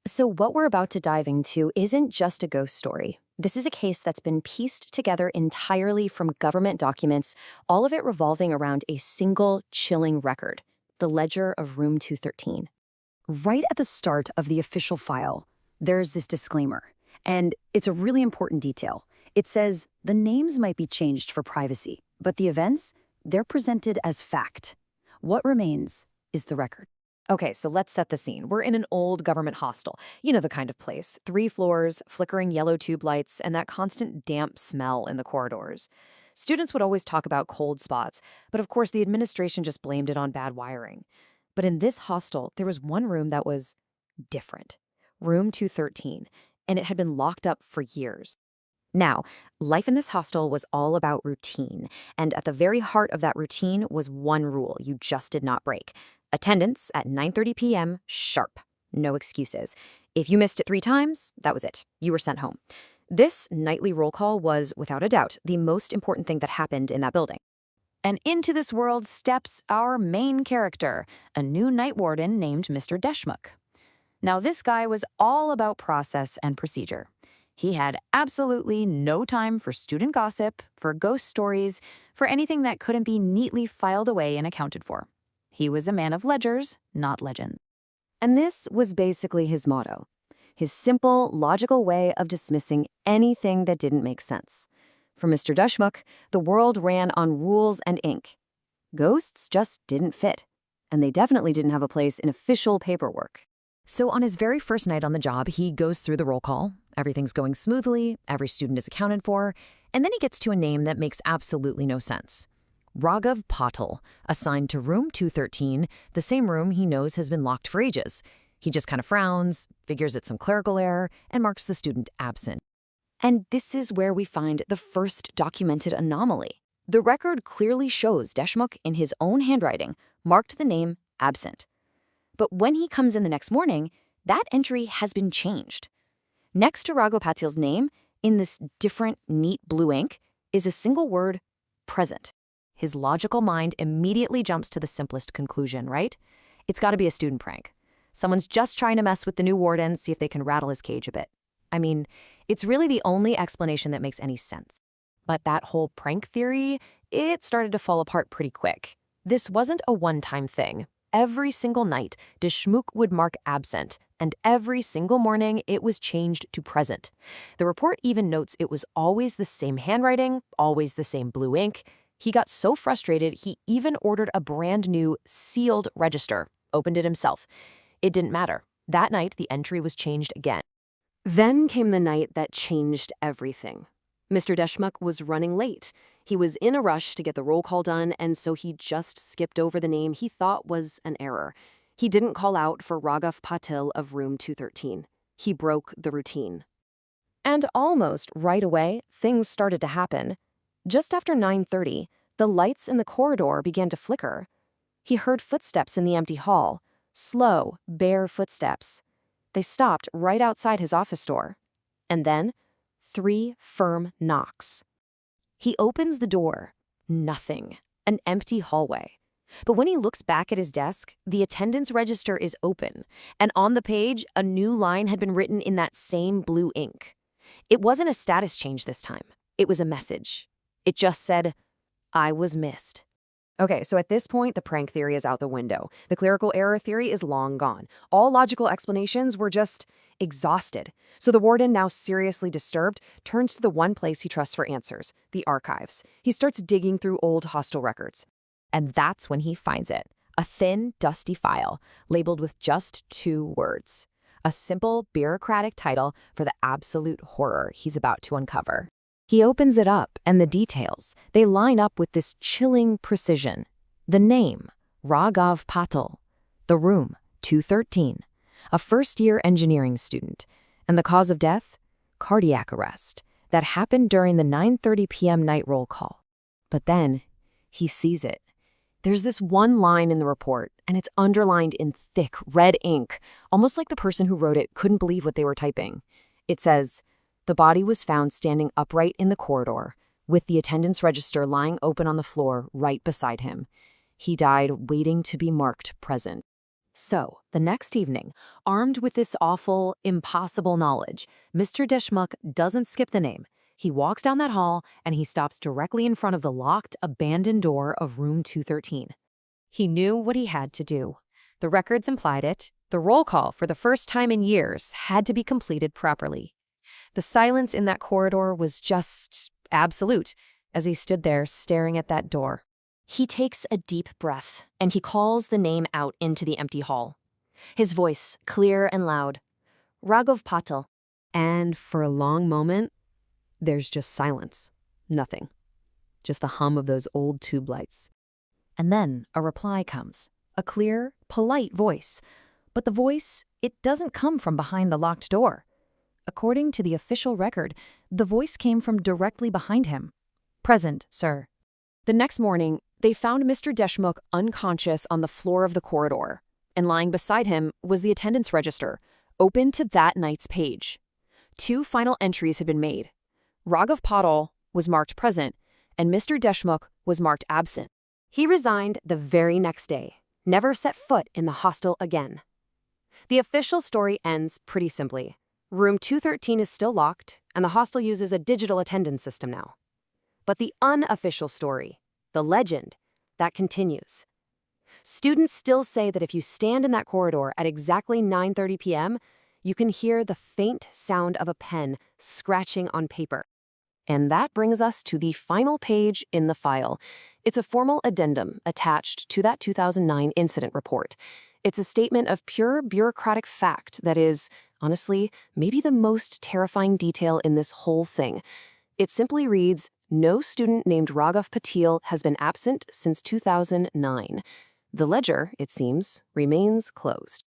So, what we're about to dive into isn't just a ghost story. This is a case that's been pieced together entirely from government documents, all of it revolving around a single chilling record, the ledger of Room 213. Right at the start of the official file, there's this disclaimer, and it's a really important detail. It says the names might be changed for privacy, but the events, they're presented as fact. What remains is the record. Okay, so let's set the scene. We're in an old government hostel. You know the kind of place. 3 floors, flickering yellow tube lights, and that constant damp smell in the corridors. Students would always talk about cold spots, but of course the administration just blamed it on bad wiring. But in this hostel, there was one room that was different. Room 213, and it had been locked up for years. Now, life in this hostel was all about routine, and at the very heart of that routine was one rule you just did not break. Attendance at 9:30 p.m. sharp. No excuses. If you missed it 3 times, that was it. You were sent home. This nightly roll call was, without a doubt, the most important thing that happened in that building. And into this world steps our main character, a new night warden named Mr. Deschmuk. Now, this guy was all about process and procedure. He had absolutely no time for student gossip, for ghost stories, for anything that couldn't be neatly filed away and accounted for. He was a man of ledgers, not legends. And this was basically his motto, his simple, logical way of dismissing anything that didn't make sense. For Mr. Deschmuk, the world ran on rules and ink. Ghosts just didn't fit, and they definitely didn't have a place in official paperwork. So on his very first night on the job, he goes through the roll call. Everything's going smoothly, every student is accounted for, and then he gets to a name that makes absolutely no sense. Raghav Patil, assigned to room 213, the same room he knows has been locked for ages. He just kind of frowns, figures it's some clerical error, and marks the student absent. And this is where we find the first documented anomaly. The record clearly shows Deschmuk, in his own handwriting, marked the name absent. But when he comes in the next morning, that entry has been changed. Next to Raghav Patil's name, in this different, neat blue ink, is a single word, present. His logical mind immediately jumps to the simplest conclusion, right? It's got to be a student prank. Someone's just trying to mess with the new warden, see if they can rattle his cage a bit. I mean, it's really the only explanation that makes any sense. But that whole prank theory, it started to fall apart pretty quick. This wasn't a one-time thing. Every single night, Deschmuk would mark absent, and every single morning it was changed to present. The report even notes it was always the same handwriting, always the same blue ink. He got so frustrated, he even ordered a brand new sealed register, opened it himself. It didn't matter. That night, the entry was changed again. Then came the night that changed everything. Mr. Deschmuk was running late. He was in a rush to get the roll call done, and so he just skipped over the name he thought was an error. He didn't call out for Raghav Patil of room 213. He broke the routine. And almost right away, things started to happen. Just after 9:30, the lights in the corridor began to flicker. He heard footsteps in the empty hall, slow, bare footsteps. They stopped right outside his office door. And then, 3 firm knocks. He opens the door. Nothing. An empty hallway. But when he looks back at his desk, the attendance register is open, and on the page, a new line had been written in that same blue ink. It wasn't a status change this time. It was a message. It just said, "I was missed." Okay, so at this point, the prank theory is out the window. The clerical error theory is long gone. All logical explanations were just exhausted. So the warden, now seriously disturbed, turns to the one place he trusts for answers, the archives. He starts digging through old hostel records. And that's when he finds it. A thin, dusty file, labeled with just 2 words. A simple, bureaucratic title for the absolute horror he's about to uncover. He opens it up, and the details, they line up with this chilling precision. The name, Raghav Patil. The room, 213. A first-year engineering student. And the cause of death? Cardiac arrest. That happened during the 9:30 p.m. night roll call. But then, he sees it. There's this one line in the report, and it's underlined in thick red ink, almost like the person who wrote it couldn't believe what they were typing. It says, "The body was found standing upright in the corridor, with the attendance register lying open on the floor right beside him. He died waiting to be marked present." So, the next evening, armed with this awful, impossible knowledge, Mr. Deshmukh doesn't skip the name. He walks down that hall and he stops directly in front of the locked, abandoned door of room 213. He knew what he had to do. The records implied it. The roll call, for the first time in years, had to be completed properly. The silence in that corridor was just absolute as he stood there staring at that door. He takes a deep breath, and he calls the name out into the empty hall. His voice, clear and loud. Raghav Patil. And for a long moment, there's just silence. Nothing. Just the hum of those old tube lights. And then a reply comes. A clear, polite voice. But the voice, it doesn't come from behind the locked door. According to the official record, the voice came from directly behind him. Present, sir. The next morning, they found Mr. Deshmukh unconscious on the floor of the corridor, and lying beside him was the attendance register, open to that night's page. 2 final entries had been made. Raghav Patil was marked present, and Mr. Deshmukh was marked absent. He resigned the very next day, never set foot in the hostel again. The official story ends pretty simply. Room 213 is still locked, and the hostel uses a digital attendance system now. But the unofficial story, the legend, that continues. Students still say that if you stand in that corridor at exactly 9:30 p.m., you can hear the faint sound of a pen scratching on paper. And that brings us to the final page in the file. It's a formal addendum attached to that 2009 incident report. It's a statement of pure bureaucratic fact that is, honestly, maybe the most terrifying detail in this whole thing. It simply reads, "No student named Raghav Patil has been absent since 2009. The ledger, it seems, remains closed."